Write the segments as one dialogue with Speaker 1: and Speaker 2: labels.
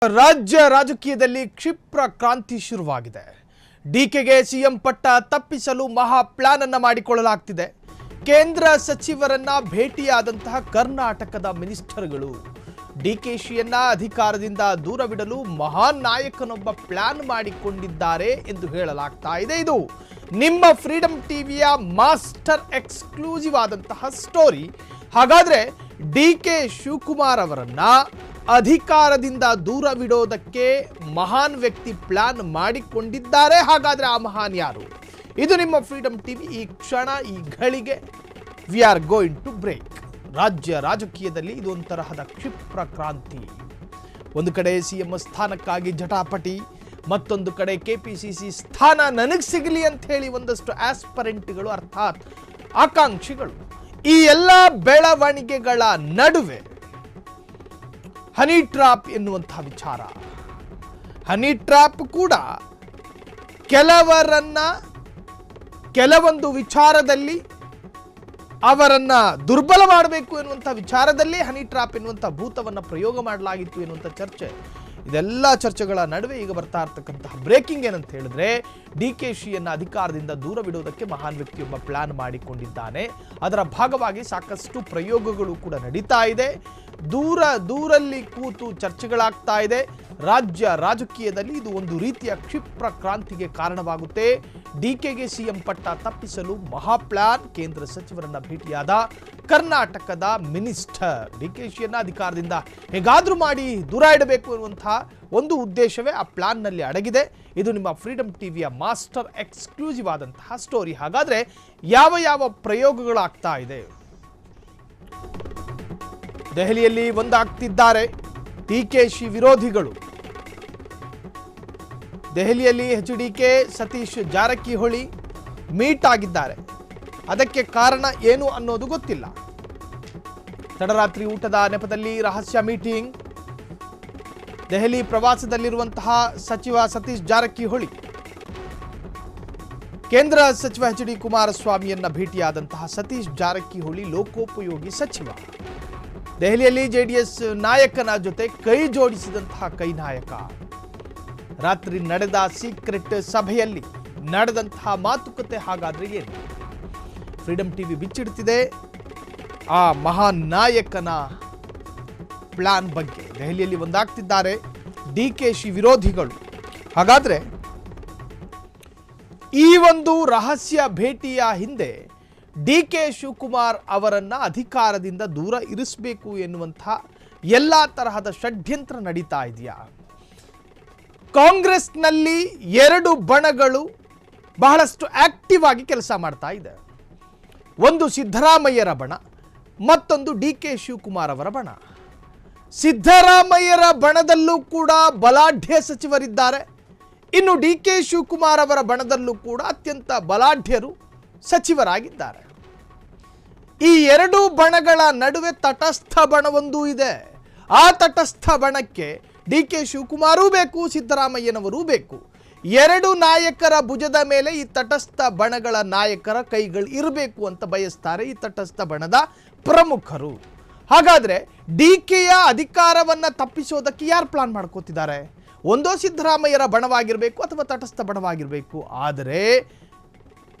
Speaker 1: ರಾಜ್ಯ ರಾಜಕೀಯದಲ್ಲಿ ಕ್ಷಿಪ್ರ ಕ್ರಾಂತಿ ಶುರುವಾಗಿದೆ. ಡಿಕೆಗೆ ಸಿಎಂ ಪಟ್ಟ ತಪ್ಪಿಸಲು ಮಹಾ ಪ್ಲಾನ್ ಅನ್ನು ಮಾಡಿಕೊಳ್ಳಲಾಗುತ್ತಿದೆ. ಕೇಂದ್ರ ಸಚಿವರನ್ನ ಭೇಟಿಯಾದಂತಹ ಕರ್ನಾಟಕದ ಮಿನಿಸ್ಟರ್ಗಳು ಡಿಕೆಶಿಯನ್ನ ಅಧಿಕಾರದಿಂದ ದೂರವಿಡಲು ಮಹಾನ್ ನಾಯಕನೊಬ್ಬ ಪ್ಲಾನ್ ಮಾಡಿಕೊಂಡಿದ್ದಾರೆ ಎಂದು ಹೇಳಲಾಗ್ತಾ ಇದೆ. ಇದು ನಿಮ್ಮ ಫ್ರೀಡಂ ಟಿವಿಯ ಮಾಸ್ಟರ್ ಎಕ್ಸ್ಕ್ಲೂಸಿವ್ ಆದಂತಹ ಸ್ಟೋರಿ. ಹಾಗಾದ್ರೆ ಡಿಕೆ ಶಿವಕುಮಾರ್ ಅವರನ್ನ ಅಧಿಕಾರದಿಂದ ದೂರವಿಡೋದಕ್ಕೆ ಮಹಾನ್ ವ್ಯಕ್ತಿ ಪ್ಲಾನ್ ಮಾಡಿಕೊಂಡಿದ್ದಾರೆ. ಹಾಗಾದ್ರೆ ಆ ಮಹಾನ್ ಯಾರು? ಇದು ನಿಮ್ಮ ಫ್ರೀಡಂ ಟಿವಿ. ಈ ಕ್ಷಣ, ಈ ಘಳಿಗೆ we are going to break. ರಾಜ್ಯ ರಾಜಕೀಯದಲ್ಲಿ ಇದೊಂದು ತರಹದ ಕ್ಷಿಪ್ರ ಕ್ರಾಂತಿ. ಒಂದು ಕಡೆ ಸಿಎಂ ಸ್ಥಾನಕ್ಕಾಗಿ ಜಟಾಪಟಿ, ಮತ್ತೊಂದು ಕಡೆ ಕೆಪಿಸಿಸಿ ಸ್ಥಾನ ನನಗೆ ಸಿಗಲಿ ಅಂತ ಹೇಳಿ ಒಂದಷ್ಟು ಆಸ್ಪರೆಂಟ್ಗಳು ಅರ್ಥಾತ್ ಆಕಾಂಕ್ಷಿಗಳು. ಈ ಎಲ್ಲ ಬೆಳವಣಿಗೆಗಳ ನಡುವೆ ಹನಿ ಟ್ರಾಪ್ ಎನ್ನುವಂತಹ ವಿಚಾರ. ಹನಿ ಟ್ರಾಪ್ ಕೂಡ ಕೆಲವೊಂದು ವಿಚಾರದಲ್ಲಿ ಅವರನ್ನ ದುರ್ಬಲ ಮಾಡಬೇಕು ಎನ್ನುವಂಥ ವಿಚಾರದಲ್ಲಿ ಹನಿ ಟ್ರಾಪ್ ಎನ್ನುವಂಥ ಭೂತವನ್ನು ಪ್ರಯೋಗ ಮಾಡಲಾಗಿತ್ತು ಎನ್ನುವಂಥ ಚರ್ಚೆ. ಇದೆಲ್ಲ ಚರ್ಚೆಗಳ ನಡುವೆ ಈಗ ಬರ್ತಾ ಇರ್ತಕ್ಕಂತಹ ಬ್ರೇಕಿಂಗ್ ಏನಂತ ಹೇಳಿದ್ರೆ, ಡಿಕೆಶಿಯನ್ನ ಅಧಿಕಾರದಿಂದ ದೂರವಿಡುವುದಕ್ಕೆ ಮಹಾನ್ ವ್ಯಕ್ತಿಯೊಬ್ಬ ಪ್ಲಾನ್ ಮಾಡಿಕೊಂಡಿದ್ದಾನೆ. ಅದರ ಭಾಗವಾಗಿ ಸಾಕಷ್ಟು ಪ್ರಯೋಗಗಳು ಕೂಡ ನಡೀತಾ ಇದೆ. ದೂರಲ್ಲಿ ಕೂತು ಚರ್ಚೆಗಳಾಗ್ತಾ ಇದೆ. ರಾಜ್ಯ ರಾಜಕೀಯದಲ್ಲಿ ಇದು ಒಂದು ರೀತಿಯ ಕ್ಷಿಪ್ರ ಕ್ರಾಂತಿಗೆ ಕಾರಣವಾಗುತ್ತೆ. ಡಿಕೆಗೆ ಸಿಎಂ ಪಟ್ಟ ತಪ್ಪಿಸಲು ಮಹಾ ಪ್ಲಾನ್. ಕೇಂದ್ರ ಸಚಿವರನ್ನ ಭೇಟಿಯಾದ ಕರ್ನಾಟಕದ ಮಿನಿಸ್ಟರ್ ಡಿಕೆಶಿಯನ್ನ ಅಧಿಕಾರದಿಂದ ಹೇಗಾದ್ರೂ ಮಾಡಿ ದೂರ ಇಡಬೇಕು ಎನ್ನುವಂತಹ ಒಂದು ಉದ್ದೇಶವೇ ಆ ಪ್ಲಾನ್ನಲ್ಲಿ ಅಡಗಿದೆ. ಇದು ನಿಮ್ಮ ಫ್ರೀಡಂ ಟಿವಿಯ ಮಾಸ್ಟರ್ ಎಕ್ಸ್ಕ್ಲೂಸಿವ್ ಆದಂತಹ ಸ್ಟೋರಿ. ಹಾಗಾದ್ರೆ ಯಾವ ಪ್ರಯೋಗಗಳಾಗ್ತಾ ಇದೆ? ದೆಹಲಿಯಲ್ಲಿ ಒಂದಾಗ್ತಿದ್ದಾರೆ ಡಿಕೆಶಿ ವಿರೋಧಿಗಳು. ದೆಹಲಿಯಲ್ಲಿ ಎಚ್ಡಿಕೆ ಸತೀಶ್ ಜಾರಕಿಹೊಳಿ ಮೀಟ್ ಆಗಿದ್ದಾರೆ. ಅದಕ್ಕೆ ಕಾರಣ ಏನು ಅನ್ನೋದು ಗೊತ್ತಿಲ್ಲ. ತಡರಾತ್ರಿ ಊಟದ ನೆಪದಲ್ಲಿ ರಹಸ್ಯ ಮೀಟಿಂಗ್. ದೆಹಲಿ ಪ್ರವಾಸದಲ್ಲಿರುವಂತಹ ಸಚಿವ ಸತೀಶ್ ಜಾರಕಿಹೊಳಿ ಕೇಂದ್ರ ಸಚಿವ ಎಚ್.ಡಿ. ಕುಮಾರಸ್ವಾಮಿಯನ್ನ ಭೇಟಿಯಾದಂತಹ ಸತೀಶ್ ಜಾರಕಿಹೊಳಿ ಲೋಕೋಪಯೋಗಿ ಸಚಿವ. ದೆಹಲಿಯಲ್ಲಿ ಜೆಡಿಎಸ್ ನಾಯಕನ ಜೊತೆ ಕೈ ಜೋಡಿಸಿದಂತಹ ಕೈ ನಾಯಕ. ರಾತ್ರಿ ನಡೆದ ಸೀಕ್ರೆಟ್ ಸಭೆಯಲ್ಲಿ ನಡೆದಂತಹ ಮಾತುಕತೆ ಹಾಗಾದ್ರೆ ಏನು? ಫ್ರೀಡಂ ಟಿವಿ ಬಿಚ್ಚಿಡ್ತಿದೆ ಆ ಮಹಾನ್ ನಾಯಕನ ಪ್ಲಾನ್ ಬಗ್ಗೆ. ದೆಹಲಿಯಲ್ಲಿ ಒಂದಾಗ್ತಿದ್ದಾರೆ ಡಿಕೆಶಿ ವಿರೋಧಿಗಳು. ಹಾಗಾದ್ರೆ ಈ ಒಂದು ರಹಸ್ಯ ಭೇಟಿಯ ಹಿಂದೆ ಡಿಕೆ ಶಿವಕುಮಾರ್ ಅವರನ್ನ ಅಧಿಕಾರದಿಂದ ದೂರ ಇರಿಸಬೇಕು ಎನ್ನುವಂಥ ಎಲ್ಲ ತರಹದ ಷಡ್ಯಂತ್ರ ನಡೀತಾ ಇದೆಯಾ? ಕಾಂಗ್ರೆಸ್ನಲ್ಲಿ ಎರಡು ಬಣಗಳು ಬಹಳಷ್ಟು ಆಕ್ಟಿವ್ ಆಗಿ ಕೆಲಸ ಮಾಡ್ತಾ ಇದೆ. ಒಂದು ಸಿದ್ದರಾಮಯ್ಯರ ಬಣ, ಮತ್ತೊಂದು ಡಿಕೆ ಶಿವಕುಮಾರ್ ಅವರ ಬಣ. ಸಿದ್ದರಾಮಯ್ಯರ ಬಣದಲ್ಲೂ ಕೂಡ ಬಲಾಢ್ಯ ಸಚಿವರಿದ್ದಾರೆ. ಇನ್ನು ಡಿಕೆ ಶಿವಕುಮಾರ್ ಅವರ ಬಣದಲ್ಲೂ ಕೂಡ ಅತ್ಯಂತ ಬಲಾಢ್ಯರು ಸಚಿವರಾಗಿದ್ದಾರೆ. ಈ ಎರಡು ಬಣಗಳ ನಡುವೆ ತಟಸ್ಥ ಬಣವೊಂದು ಇದೆ. ಆ ತಟಸ್ಥ ಬಣಕ್ಕೆ ಡಿಕೆ ಶಿವಕುಮಾರೂ ಬೇಕು, ಸಿದ್ದರಾಮಯ್ಯನವರೂ ಬೇಕು. ಎರಡು ನಾಯಕರ ಭುಜದ ಮೇಲೆ ಈ ತಟಸ್ಥ ಬಣಗಳ ನಾಯಕರ ಕೈಗಳು ಇರಬೇಕು ಅಂತ ಬಯಸ್ತಾರೆ ಈ ತಟಸ್ಥ ಬಣದ ಪ್ರಮುಖರು. ಹಾಗಾದ್ರೆ ಡಿಕೆಯ ಅಧಿಕಾರವನ್ನ ತಪ್ಪಿಸೋದಕ್ಕೆ ಯಾರು ಪ್ಲಾನ್ ಮಾಡ್ಕೋತಿದ್ದಾರೆ? ಒಂದೋ ಸಿದ್ದರಾಮಯ್ಯರ ಬಣವಾಗಿರಬೇಕು ಅಥವಾ ತಟಸ್ಥ ಬಣವಾಗಿರಬೇಕು. ಆದರೆ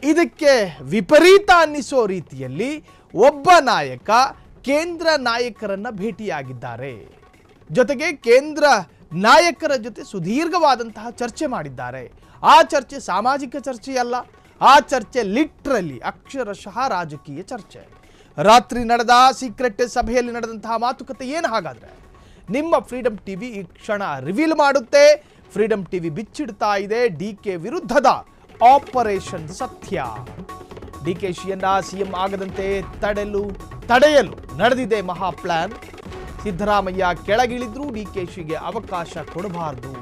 Speaker 1: ಇದಕ್ಕೆ ವಿಪರೀತ ಅನ್ನಿಸೋ ರೀತಿಯಲ್ಲಿ ಒಬ್ಬ ನಾಯಕ ಕೇಂದ್ರ ನಾಯಕರನ್ನ ಭೇಟಿಯಾಗಿದ್ದಾರೆ. ಜೊತೆಗೆ ಕೇಂದ್ರ ನಾಯಕರ ಜೊತೆ ಸುದೀರ್ಘವಾದಂತಹ ಚರ್ಚೆ ಮಾಡಿದ್ದಾರೆ. ಆ ಚರ್ಚೆ ಸಾಮಾಜಿಕ ಚರ್ಚೆಯಲ್ಲ, ಆ ಚರ್ಚೆ ಲಿಟ್ರಲಿ ಅಕ್ಷರಶಃ ರಾಜಕೀಯ ಚರ್ಚೆ. ರಾತ್ರಿ ನಡೆದ ಸೀಕ್ರೆಟ್ ಸಭೆಯಲ್ಲಿ ನಡೆದಂತಹ ಮಾತುಕತೆ ಏನು? ಹಾಗಾದ್ರೆ ನಿಮ್ಮ ಫ್ರೀಡಂ ಟಿವಿ ಈ ಕ್ಷಣ ರಿವೀಲ್ ಮಾಡುತ್ತೆ. ಫ್ರೀಡಂ ಟಿವಿ ಬಿಚ್ಚಿಡ್ತಾ ಇದೆ ಡಿಕೆ ವಿರುದ್ಧದ ಆಪರೇಷನ್ ಸತ್ಯ. ಡಿಕೆಶಿಯನ್ನ ಸಿಎಂ ಆಗದಂತೆ ತಡೆಯಲು ನಡೆದಿದೆ ಮಹಾ ಪ್ಲಾನ್. ಸಿದ್ದರಾಮಯ್ಯ ಕೆಳಗಿಳಿದ್ರು, ಡಿಕೆಶಿಗೆ ಅವಕಾಶ ಕೊಡಬಾರದು.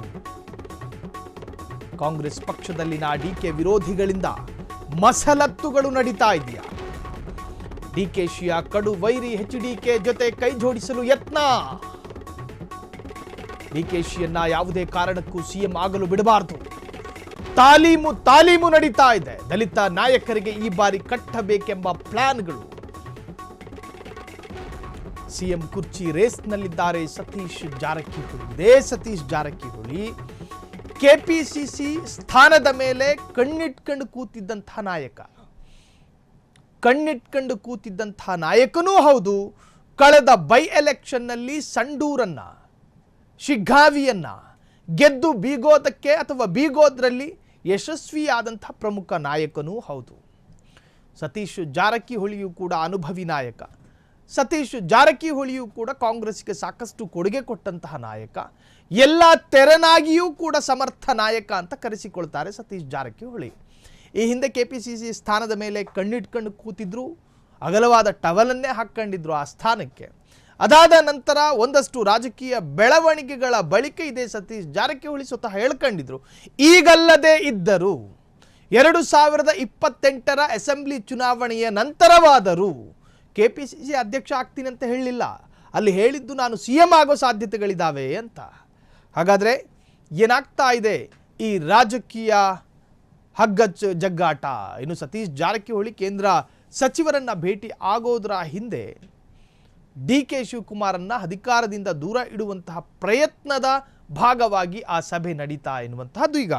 Speaker 1: ಕಾಂಗ್ರೆಸ್ ಪಕ್ಷದಲ್ಲಿನ ಡಿಕೆ ವಿರೋಧಿಗಳಿಂದ ಮಸಲತ್ತುಗಳು ನಡೀತಾ ಇದೆಯಾ? ಡಿಕೆಶಿಯ ಕಡು ವೈರಿ ಎಚ್ಡಿಕೆ ಜೊತೆ ಕೈ ಜೋಡಿಸಲು ಯತ್ನ. ಡಿಕೆಶಿಯನ್ನ ಯಾವುದೇ ಕಾರಣಕ್ಕೂ ಸಿಎಂ ಆಗಲು ಬಿಡಬಾರದು. ತಾಲೀಮು ನಡೀತಾ ಇದೆ. ದಲಿತ ನಾಯಕರಿಗೆ ಈ ಬಾರಿ ಕಟ್ಟಬೇಕೆಂಬ ಪ್ಲಾನ್ಗಳು. ಸಿಎಂ ಕುರ್ಚಿ ರೇಸ್ನಲ್ಲಿದ್ದಾರೆ ಸತೀಶ್ ಜಾರಕಿಹೊಳಿ. ಇದೇ ಸತೀಶ್ ಜಾರಕಿಹೊಳಿ ಕೆಪಿಸಿಸಿ ಸ್ಥಾನದ ಮೇಲೆ ಕಣ್ಣಿಟ್ಕೊಂಡು ಕೂತಿದ್ದಂತಹ ನಾಯಕನೂ ಹೌದು. ಕಳೆದ ಬೈ ಎಲೆಕ್ಷನ್ನಲ್ಲಿ ಸಂಡೂರನ್ನ, ಶಿಗ್ಗಾವಿಯನ್ನ ಗೆದ್ದು ಬೀಗೋದಕ್ಕೆ ಅಥವಾ ಬೀಗೋದ್ರಲ್ಲಿ ಯಶಸ್ವಿಯಾದಂಥ ಪ್ರಮುಖ ನಾಯಕನೂ ಹೌದು. ಸತೀಶ್ ಜಾರಕಿಹೊಳಿಯೂ ಕೂಡ ಅನುಭವಿ ನಾಯಕ. ಸತೀಶ್ ಜಾರಕಿಹೊಳಿಯೂ ಕೂಡ ಕಾಂಗ್ರೆಸ್ಗೆ ಸಾಕಷ್ಟು ಕೊಡುಗೆ ಕೊಟ್ಟಂತಹ ನಾಯಕ. ಎಲ್ಲ ತೆರನಾಗಿಯೂ ಕೂಡ ಸಮರ್ಥ ನಾಯಕ ಅಂತ ಕರೆಸಿಕೊಳ್ತಾರೆ ಸತೀಶ್ ಜಾರಕಿಹೊಳಿ. ಈ ಹಿಂದೆ ಕೆಪಿಸಿಸಿ ಸ್ಥಾನದ ಮೇಲೆ ಕಣ್ಣಿಟ್ಕೊಂಡು ಕೂತಿದ್ರು, ಅಗಲವಾದ ಟವಲನ್ನೇ ಹಾಕ್ಕೊಂಡಿದ್ರು ಆ ಸ್ಥಾನಕ್ಕೆ. ಅದಾದ ನಂತರ ಒಂದಷ್ಟು ರಾಜಕೀಯ ಬೆಳವಣಿಗೆಗಳ ಬಳಿಕ ಇದೇ ಸತೀಶ್ ಜಾರಕಿಹೊಳಿ ಸ್ವತಃ ಹೇಳ್ಕೊಂಡಿದ್ರು, ಈಗಲ್ಲದೆ ಇದ್ದರು 2028ರ ಅಸೆಂಬ್ಲಿ ಚುನಾವಣೆಯ ನಂತರವಾದರೂ ಕೆಪಿಸಿಸಿ ಅಧ್ಯಕ್ಷ ಆಗ್ತೀನಿ ಅಂತ ಹೇಳಲಿಲ್ಲ. ಅಲ್ಲಿ ಹೇಳಿದ್ದು ನಾನು ಸಿಎಂ ಆಗೋ ಸಾಧ್ಯತೆಗಳಿದ್ದಾವೆ ಅಂತ. ಹಾಗಾದರೆ ಏನಾಗ್ತಾ ಇದೆ ಈ ರಾಜಕೀಯ ಹಗ್ಗ ಜಗ್ಗಾಟ? ಇನ್ನು ಸತೀಶ್ ಜಾರಕಿಹೊಳಿ ಕೇಂದ್ರ ಸಚಿವರನ್ನ ಭೇಟಿ ಆಗೋದರ ಹಿಂದೆ ಡಿ.ಕೆ. ಶಿವಕುಮಾರನ್ನ ಅಧಿಕಾರದಿಂದ ದೂರ ಇಡುವಂತಹ ಪ್ರಯತ್ನದ ಭಾಗವಾಗಿ ಆ ಸಭೆ ನಡೀತಾ ಎನ್ನುವಂತಹದ್ದು ಈಗ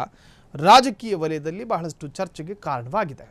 Speaker 1: ರಾಜಕೀಯ ವಲಯದಲ್ಲಿ ಬಹಳಷ್ಟು ಚರ್ಚೆಗೆ ಕಾರಣವಾಗಿದೆ.